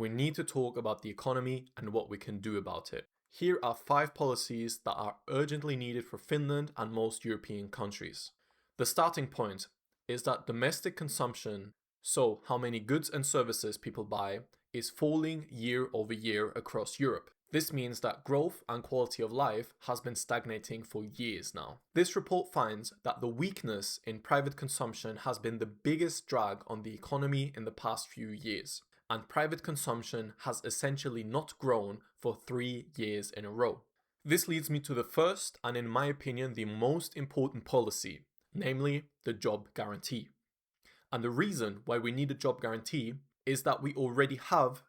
we need to talk about the economy and what we can do about it. Here are 5 policies that are urgently needed for Finland and most European countries. The starting point is that domestic consumption, so how many goods and services people buy, is falling year over year across Europe. This means that growth and quality of life has been stagnating for years now. This report finds that the weakness in private consumption has been the biggest drag on the economy in the past few years, and private consumption has essentially not grown for 3 years in a row. This leads me to the first and, in my opinion, the most important policy, namely the job guarantee. And the reason why we need a job guarantee is that we already have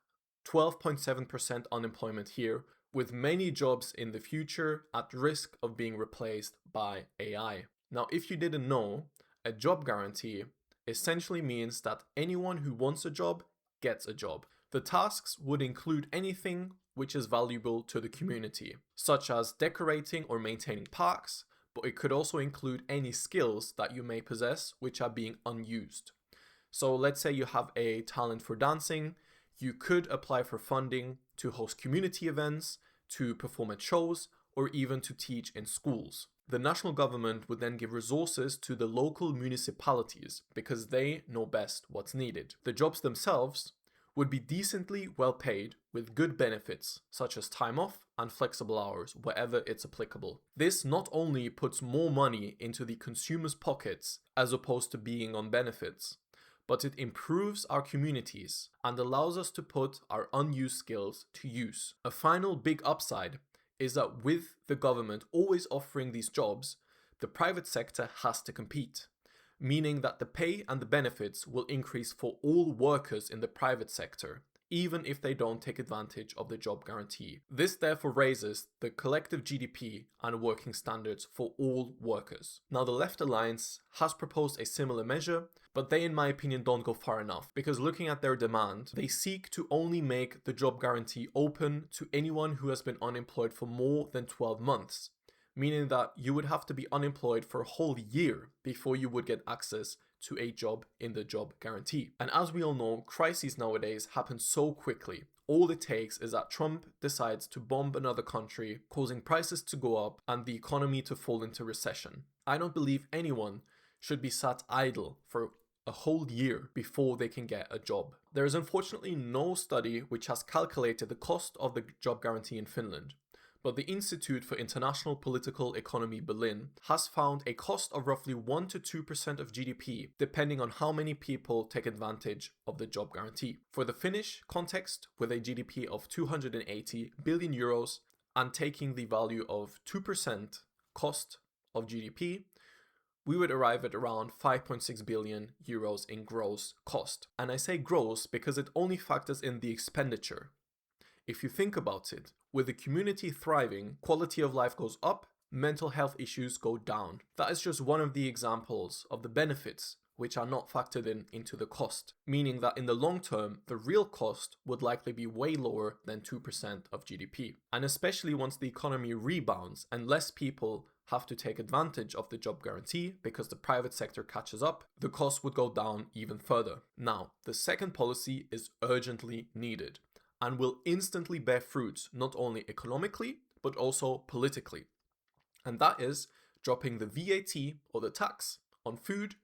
12.7% unemployment here, with many jobs in the future at risk of being replaced by AI. Now, if you didn't know, a job guarantee essentially means that anyone who wants a job gets a job. The tasks would include anything which is valuable to the community, such as decorating or maintaining parks, but it could also include any skills that you may possess which are being unused. So let's say you have a talent for dancing. You could apply for funding to host community events, to perform at shows, or even to teach in schools. The national government would then give resources to the local municipalities because they know best what's needed. The jobs themselves would be decently well paid with good benefits such as time off and flexible hours wherever it's applicable. This not only puts more money into the consumer's pockets as opposed to being on benefits, but it improves our communities and allows us to put our unused skills to use. A final big upside is that with the government always offering these jobs, the private sector has to compete, meaning that the pay and the benefits will increase for all workers in the private sector, even if they don't take advantage of the job guarantee. This therefore raises the collective GDP and working standards for all workers. Now, the Left Alliance has proposed a similar measure, but they, in my opinion, don't go far enough, because looking at their demand, they seek to only make the job guarantee open to anyone who has been unemployed for more than 12 months, meaning that you would have to be unemployed for a whole year before you would get access to a job in the job guarantee. And as we all know, crises nowadays happen so quickly. All it takes is that Trump decides to bomb another country, causing prices to go up and the economy to fall into recession. I don't believe anyone should be sat idle for a whole year before they can get a job. There is unfortunately no study which has calculated the cost of the job guarantee in Finland, but the Institute for International Political Economy Berlin has found a cost of roughly 1 to 2% of GDP, depending on how many people take advantage of the job guarantee. For the Finnish context, with a GDP of 280 billion euros and taking the value of 2% cost of GDP, we would arrive at around 5.6 billion euros in gross cost. And I say gross because it only factors in the expenditure. If you think about it, with the community thriving, quality of life goes up, mental health issues go down. That is just one of the examples of the benefits which are not factored into the cost, meaning that in the long term, the real cost would likely be way lower than 2% of GDP. And especially once the economy rebounds and less people have to take advantage of the job guarantee because the private sector catches up, the cost would go down even further. Now, the second policy is urgently needed and will instantly bear fruits not only economically, but also politically. And that is dropping the VAT or the tax on food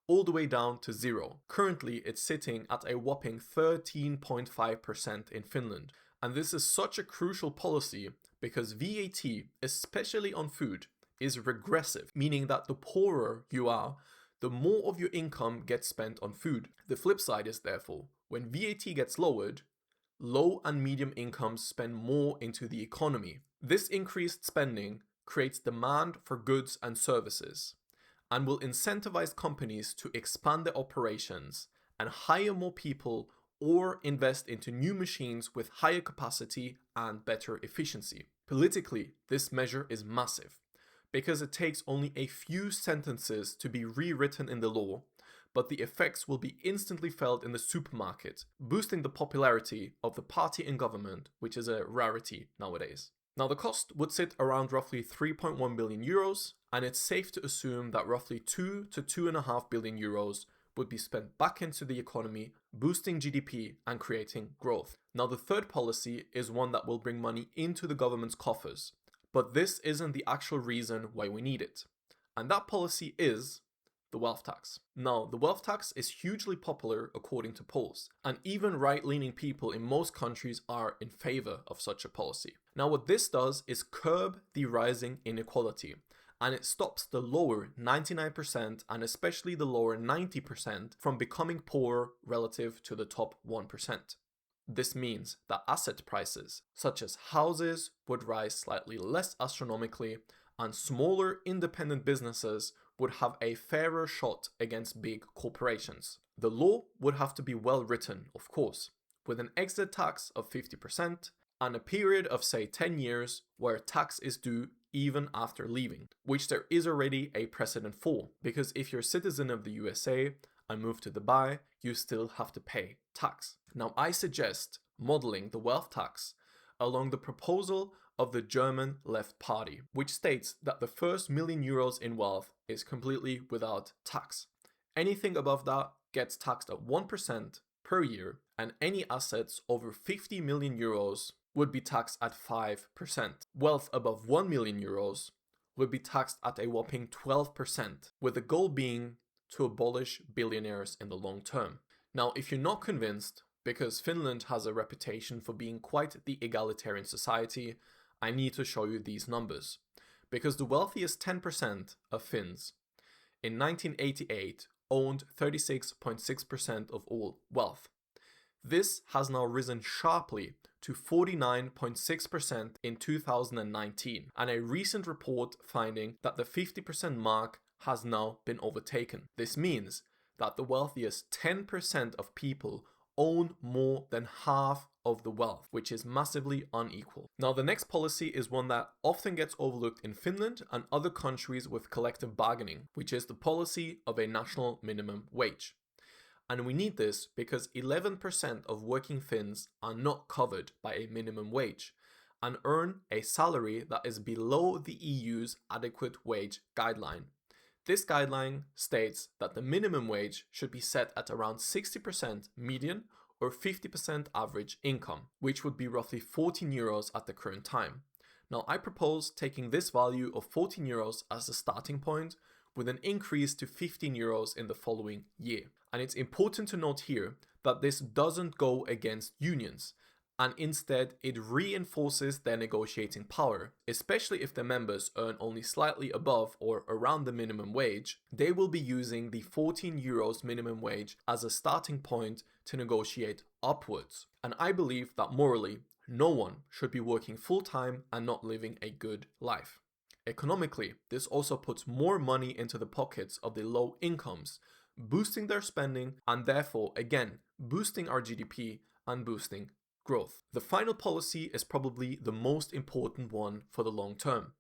all the way down to zero. Currently, it's sitting at a whopping 13.5% in Finland. And this is such a crucial policy because VAT, especially on food, is regressive, meaning that the poorer you are, the more of your income gets spent on food. The flip side is therefore, when VAT gets lowered, low and medium incomes spend more into the economy. This increased spending creates demand for goods and services and will incentivize companies to expand their operations and hire more people or invest into new machines with higher capacity and better efficiency. Politically, this measure is massive because it takes only a few sentences to be rewritten in the law, but the effects will be instantly felt in the supermarket, boosting the popularity of the party in government, which is a rarity nowadays. Now, the cost would sit around roughly 3.1 billion euros, and it's safe to assume that roughly 2 to 2.5 billion euros would be spent back into the economy, boosting GDP and creating growth. Now, the third policy is one that will bring money into the government's coffers, but this isn't the actual reason why we need it. And that policy is the wealth tax. Now, the wealth tax is hugely popular according to polls, and even right-leaning people in most countries are in favor of such a policy. Now, what this does is curb the rising inequality, and it stops the lower 99% and especially the lower 90% from becoming poorer relative to the top 1%. This means that asset prices, such as houses, would rise slightly less astronomically, and smaller independent businesses would have a fairer shot against big corporations. The law would have to be well written, of course, with an exit tax of 50% and a period of say 10 years where tax is due even after leaving, which there is already a precedent for, because if you're a citizen of the USA and move to Dubai, you still have to pay tax. Now, I suggest modeling the wealth tax along the proposal of the German Left Party, which states that the first €1,000,000 in wealth is completely without tax. Anything above that gets taxed at 1% per year, and any assets over €50 million would be taxed at 5%. Wealth above €1,000,000 would be taxed at a whopping 12%, with the goal being to abolish billionaires in the long term. Now, if you're not convinced, because Finland has a reputation for being quite the egalitarian society, I need to show you these numbers. Because the wealthiest 10% of Finns in 1988 owned 36.6% of all wealth. This has now risen sharply to 49.6% in 2019, and a recent report finding that the 50% mark has now been overtaken. This means that the wealthiest 10% of people own more than half of the wealth, which is massively unequal. Now, the next policy is one that often gets overlooked in Finland and other countries with collective bargaining, which is the policy of a national minimum wage. And we need this because 11% of working Finns are not covered by a minimum wage and earn a salary that is below the EU's adequate wage guideline. This guideline states that the minimum wage should be set at around 60% median or 50% average income, which would be roughly €14 at the current time. Now, I propose taking this value of €14 as the starting point, with an increase to €15 in the following year. And it's important to note here that this doesn't go against unions, and instead it reinforces their negotiating power, especially if the members earn only slightly above or around the minimum wage. They will be using the €14 minimum wage as a starting point to negotiate upwards. And I believe that morally, no one should be working full-time and not living a good life. Economically, this also puts more money into the pockets of the low incomes, boosting their spending and therefore, again, boosting our GDP and boosting growth. The final policy is probably the most important one for the long term,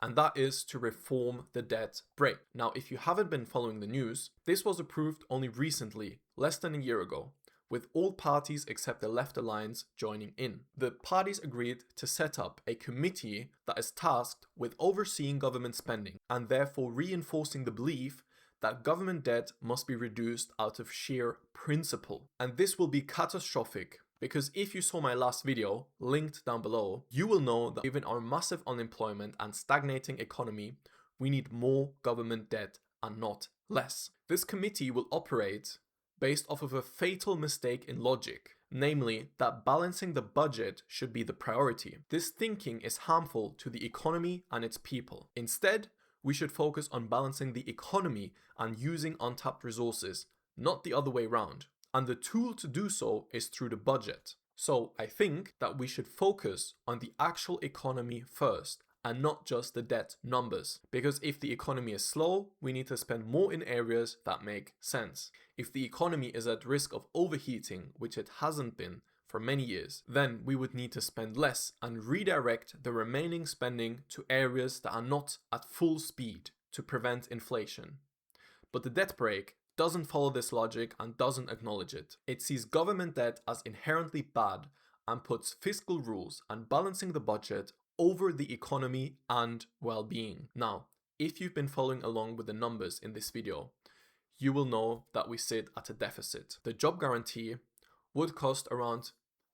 and that is to reform the debt brake. Now, if you haven't been following the news, this was approved only recently, less than a year ago, with all parties except the Left Alliance joining in. The parties agreed to set up a committee that is tasked with overseeing government spending and therefore reinforcing the belief that government debt must be reduced out of sheer principle. And this will be catastrophic, because if you saw my last video, linked down below, you will know that given our massive unemployment and stagnating economy, we need more government debt and not less. This committee will operate based off of a fatal mistake in logic, namely that balancing the budget should be the priority. This thinking is harmful to the economy and its people. Instead, we should focus on balancing the economy and using untapped resources, not the other way around. And the tool to do so is through the budget. So I think that we should focus on the actual economy first and not just the debt numbers. Because if the economy is slow, we need to spend more in areas that make sense. If the economy is at risk of overheating, which it hasn't been for many years, then we would need to spend less and redirect the remaining spending to areas that are not at full speed to prevent inflation. But the debt brake doesn't follow this logic and doesn't acknowledge it. It sees government debt as inherently bad and puts fiscal rules and balancing the budget over the economy and well-being. Now, if you've been following along with the numbers in this video, you will know that we sit at a deficit. The job guarantee would cost around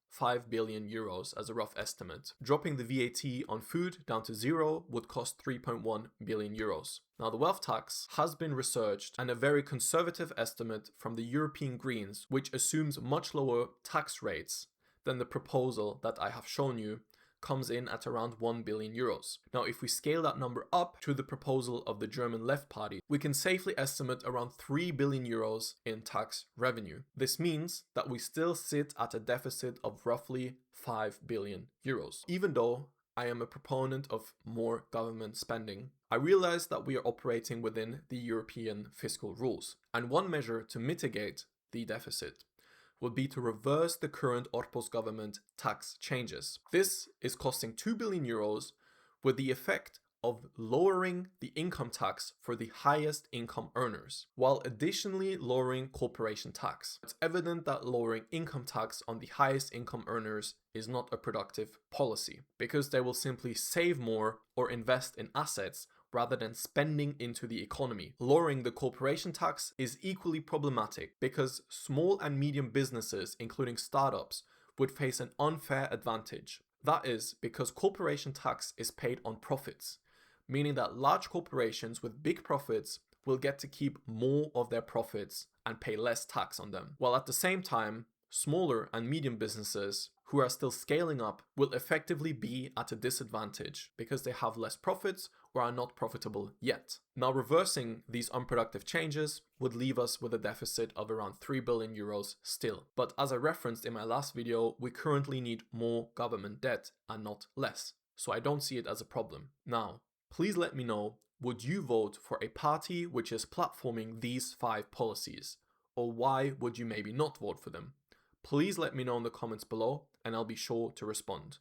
5 billion euros as a rough estimate. Dropping the VAT on food down to zero would cost 3.1 billion euros. Now, the wealth tax has been researched, and a very conservative estimate from the European Greens, which assumes much lower tax rates than the proposal that I have shown you, comes in at around 1 billion euros. Now, if we scale that number up to the proposal of the German Left Party, we can safely estimate around 3 billion euros in tax revenue. This means that we still sit at a deficit of roughly 5 billion euros. Even though I am a proponent of more government spending, I realize that we are operating within the European fiscal rules, and one measure to mitigate the deficit would be to reverse the current Orpo's government tax changes. This is costing 2 billion euros with the effect of lowering the income tax for the highest income earners, while additionally lowering corporation tax. It's evident that lowering income tax on the highest income earners is not a productive policy, because they will simply save more or invest in assets rather than spending into the economy. Lowering the corporation tax is equally problematic because small and medium businesses, including startups, would face an unfair advantage. That is because corporation tax is paid on profits, meaning that large corporations with big profits will get to keep more of their profits and pay less tax on them, while at the same time, smaller and medium businesses who are still scaling up will effectively be at a disadvantage because they have less profits or are not profitable yet. Now, reversing these unproductive changes would leave us with a deficit of around 3 billion euros still. But as I referenced in my last video, we currently need more government debt and not less. So I don't see it as a problem. Now, please let me know, would you vote for a party which is platforming these 5 policies? Or why would you maybe not vote for them? Please let me know in the comments below and I'll be sure to respond.